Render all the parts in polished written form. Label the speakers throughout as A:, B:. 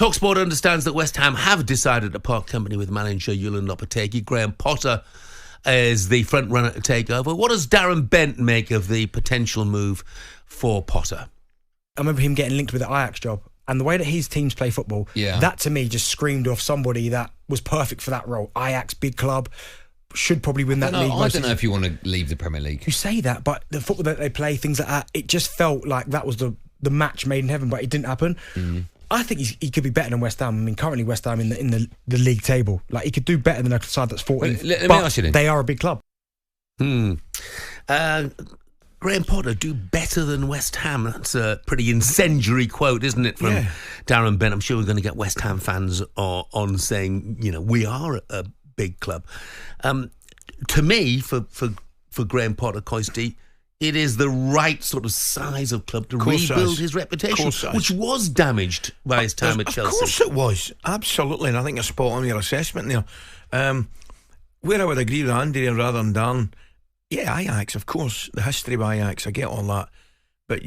A: talkSPORT understands that West Ham have decided to part company with manager Julen Lopetegui. Graham Potter is the front runner to take over. What does Darren Bent make of the potential move for Potter?
B: I remember him getting linked with the Ajax job, and the way that his teams play football, that to me just screamed off somebody that was perfect for that role. Ajax, big club, should probably win that league.
C: I don't know if you want to leave the Premier League.
B: You say that, but the football that they play, things like that, it just felt like that was the match made in heaven, but it didn't happen. I think he could be better than West Ham. I mean, currently West Ham in the league table, like he could do better than a side that's 14th.
C: Let me ask you then.
B: They are a big club.
A: Graham Potter do better than West Ham. That's a pretty incendiary quote, isn't it, from Darren Bent? I'm sure we're going to get West Ham fans on saying, we are a big club. To me, for Graham Potter, Coisty, it is the right sort of size of club to rebuild his reputation, which was damaged by his time at Chelsea.
D: Of course it was, absolutely, and I think you're spot on your assessment there. Where I would agree with Andy rather than Dan, Ajax, of course, the history of Ajax, I get all that, but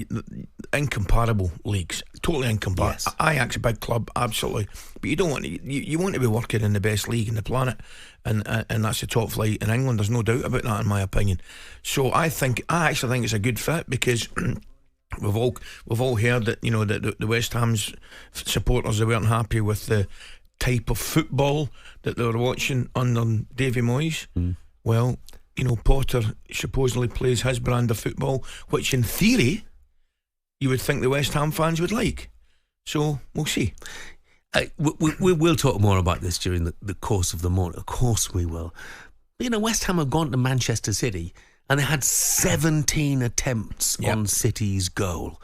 D: incomparable leagues, totally incomparable. Yes. Ajax, a big club, absolutely, but you don't want to. You want to be working in the best league in the planet, and that's the top flight in England. There's no doubt about that, in my opinion. So I actually think it's a good fit because we've all heard that that the West Ham's supporters, they weren't happy with the type of football that they were watching under Davy Moyes. Well, Potter supposedly plays his brand of football, which in theory you would think the West Ham fans would like. So we'll see.
A: We'll talk more about this during the course of the morning. Of course we will. West Ham have gone to Manchester City and they had 17 attempts on City's goal.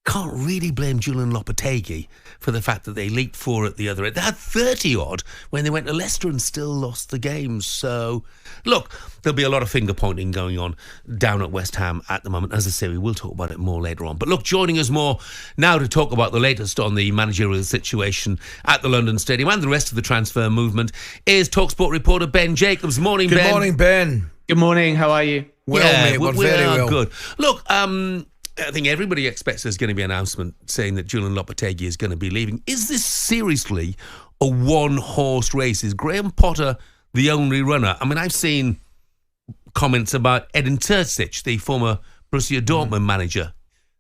A: Can't really blame Julen Lopetegui for the fact that they leaked 4 at the other end. They had 30-odd when they went to Leicester and still lost the game. So, look, there'll be a lot of finger-pointing going on down at West Ham at the moment. As I say, we will talk about it more later on. But look, joining us more now to talk about the latest on the managerial situation at the London Stadium and the rest of the transfer movement is talkSPORT reporter Ben Jacobs. Morning, Ben.
D: Good morning, Ben.
E: Good morning, how are you?
D: Well, mate, we're very well.
A: Good. Look, I think everybody expects there's going to be an announcement saying that Julen Lopetegui is going to be leaving. Is this seriously a one-horse race? Is Graham Potter the only runner? I mean, I've seen comments about Edin Terzic, the former Borussia Dortmund manager.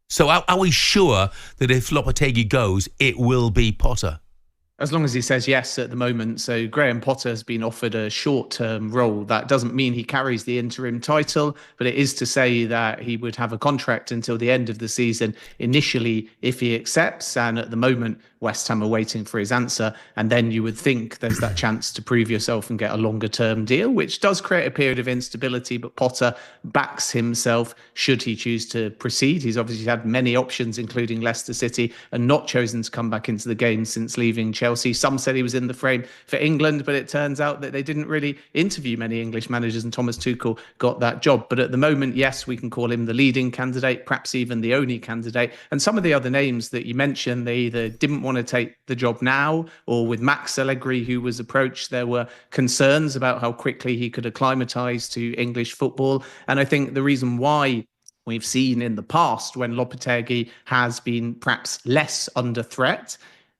A: So are we sure that if Lopetegui goes, it will be Potter?
E: As long as he says yes at the moment. So Graham Potter has been offered a short-term role. That doesn't mean he carries the interim title, but it is to say that he would have a contract until the end of the season initially if he accepts. And at the moment, West Ham are waiting for his answer. And then you would think there's that chance to prove yourself and get a longer-term deal, which does create a period of instability. But Potter backs himself should he choose to proceed. He's obviously had many options, including Leicester City, and not chosen to come back into the game since leaving Chelsea. Some said he was in the frame for England, but it turns out that they didn't really interview many English managers and Thomas Tuchel got that job. But at the moment, yes, we can call him the leading candidate, perhaps even the only candidate. And some of the other names that you mentioned, they either didn't want to take the job now, or with Max Allegri, who was approached, there were concerns about how quickly he could acclimatise to English football. And I think the reason why we've seen in the past when Lopetegui has been perhaps less under threat,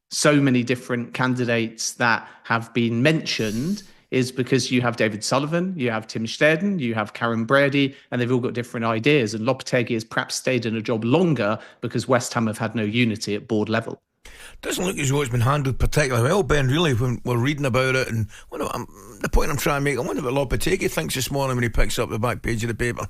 E: so many different candidates that have been mentioned, is because you have David Sullivan, you have Tim Xherdan, you have Karen Brady, and they've all got different ideas. And Lopetegui has perhaps stayed in a job longer because West Ham have had no unity at board level.
D: Doesn't look as though it's been handled particularly well, Ben, really, when we're reading about it. And the point I'm trying to make, I wonder what Lopetegui thinks this morning when he picks up the back page of the paper.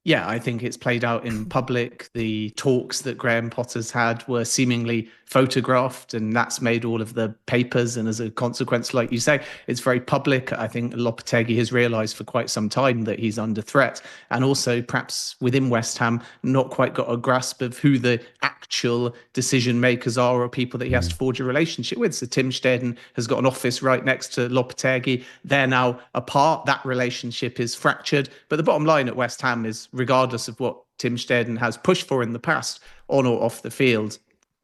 E: Yeah, I think it's played out in public. The talks that Graham Potter's had were seemingly photographed, and that's made all of the papers. And as a consequence, like you say, it's very public. I think Lopetegui has realised for quite some time that he's under threat. And also, perhaps within West Ham, not quite got a grasp of who the actual decision makers are or people that he has to forge a relationship with. So Tim Xherdan has got an office right next to Lopetegui. They're now apart. That relationship is fractured. But the bottom line at West Ham is, regardless of what Tim Xherdan has pushed for in the past, on or off the field,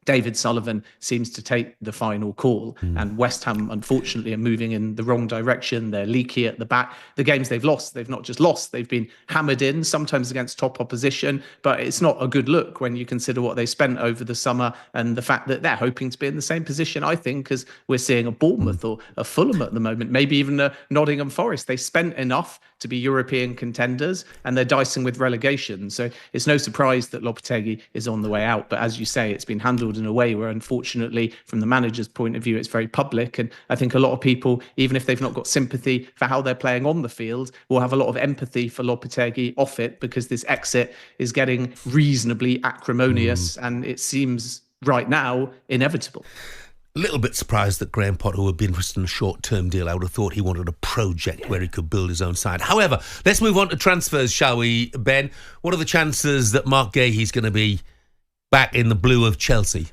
E: David Sullivan seems to take the final call, and West Ham, unfortunately, are moving in the wrong direction. They're leaky at the back. The games they've lost, they've not just lost, they've been hammered in, sometimes against top opposition, but it's not a good look when you consider what they spent over the summer and the fact that they're hoping to be in the same position, I think, as we're seeing a Bournemouth or a Fulham at the moment, maybe even a Nottingham Forest. They spent enough to be European contenders, and they're dicing with relegation. So it's no surprise that Lopetegui is on the way out. But as you say, it's been handled in a way where, unfortunately, from the manager's point of view, it's very public. And I think a lot of people, even if they've not got sympathy for how they're playing on the field, will have a lot of empathy for Lopetegui off it, because this exit is getting reasonably acrimonious, and it seems right now inevitable.
A: A little bit surprised that Graham Potter would be interested in a short-term deal. I would have thought he wanted a project where he could build his own side. However, let's move on to transfers, shall we, Ben? What are the chances that Mark Gahey's going to be back in the blue of Chelsea?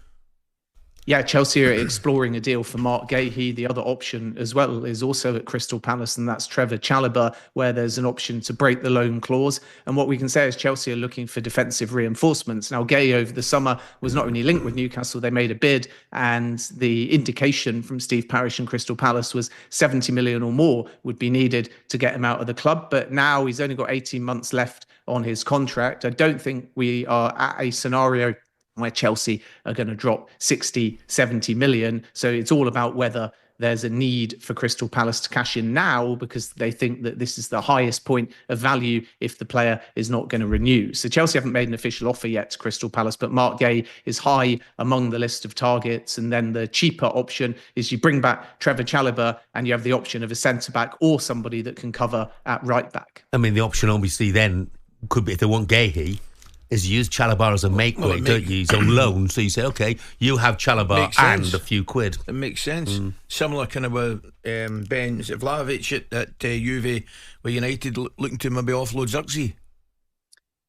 E: Yeah, Chelsea are exploring a deal for Mark Gahey. The other option as well is also at Crystal Palace, and that's Trevor Chalobah, where there's an option to break the loan clause. And what we can say is Chelsea are looking for defensive reinforcements. Now, Gahey over the summer was not only linked with Newcastle, they made a bid, and the indication from Steve Parish and Crystal Palace was 70 million or more would be needed to get him out of the club. But now he's only got 18 months left on his contract. I don't think we are at a scenario where Chelsea are going to drop 60, 70 million. So it's all about whether there's a need for Crystal Palace to cash in now, because they think that this is the highest point of value if the player is not going to renew. So Chelsea haven't made an official offer yet to Crystal Palace, but Mark Gahey is high among the list of targets. And then the cheaper option is you bring back Trevor Chalobah, and you have the option of a centre-back or somebody that can cover at right-back.
A: I mean, the option obviously then could be, if they want Gahey, is use Chalobah as a make-weight, don't you? He's on loan, so you say, OK, you have Chalobah and a few quid.
D: It makes sense. Similar kind of with Ben Vlahovic at Juve, where United looking to maybe offload Xherdan.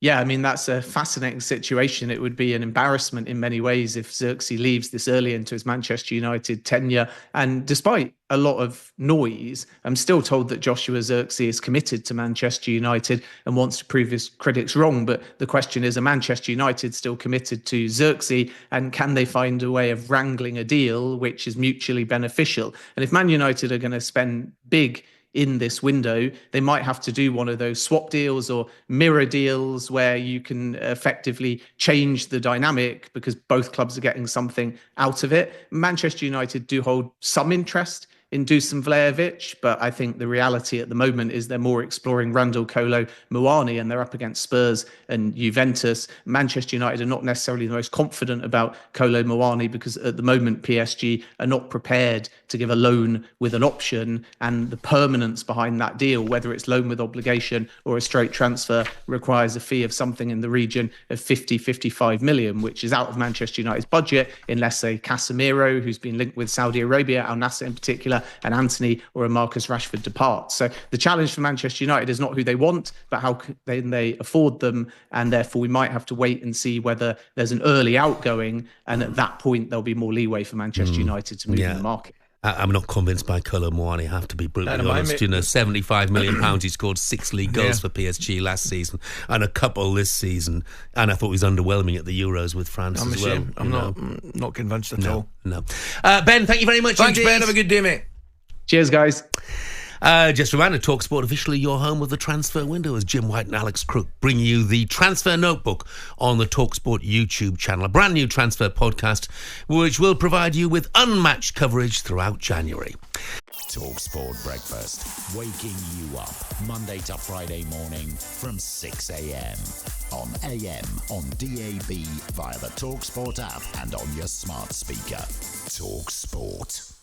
E: Yeah, I mean, that's a fascinating situation. It would be an embarrassment in many ways if Xherdan leaves this early into his Manchester United tenure. And despite a lot of noise, I'm still told that Joshua Xherdan is committed to Manchester United and wants to prove his critics wrong. But the question is, are Manchester United still committed to Xherdan? And can they find a way of wrangling a deal which is mutually beneficial? And if Man United are going to spend big in this window, they might have to do one of those swap deals or mirror deals where you can effectively change the dynamic because both clubs are getting something out of it. Manchester United do hold some interest in Dusan Vlahovic, but I think the reality at the moment is they're more exploring Randall Kolo Muani, and they're up against Spurs and Juventus. Manchester United are not necessarily the most confident about Kolo Muani because at the moment PSG are not prepared to give a loan with an option, and the permanence behind that deal, whether it's loan with obligation or a straight transfer, requires a fee of something in the region of 50, 55 million, which is out of Manchester United's budget, unless say Casemiro, who's been linked with Saudi Arabia, Al Nassr in particular, and Anthony or a Marcus Rashford depart. So the challenge for Manchester United is not who they want, but how can they afford them, and therefore we might have to wait and see whether there's an early outgoing, and at that point there'll be more leeway for Manchester United to move in the market.
A: I'm not convinced by Kolo Muani, I have to be brutally honest. You know, £75 million, he scored 6 league goals for PSG last season and a couple this season, and I thought he was underwhelming at the Euros with France as well.
D: I'm not convinced at all.
A: No. Ben, thank you very much.
D: Thanks,
A: indeed.
D: Ben. Have a good day, mate.
E: Cheers, guys.
A: Just a reminder, talkSPORT officially your home of the transfer window, as Jim White and Alex Crook bring you the Transfer Notebook on the talkSPORT YouTube channel, a brand new transfer podcast which will provide you with unmatched coverage throughout January.
F: talkSPORT Breakfast, waking you up Monday to Friday morning from 6 a.m. on AM, on DAB, via the talkSPORT app and on your smart speaker. talkSPORT.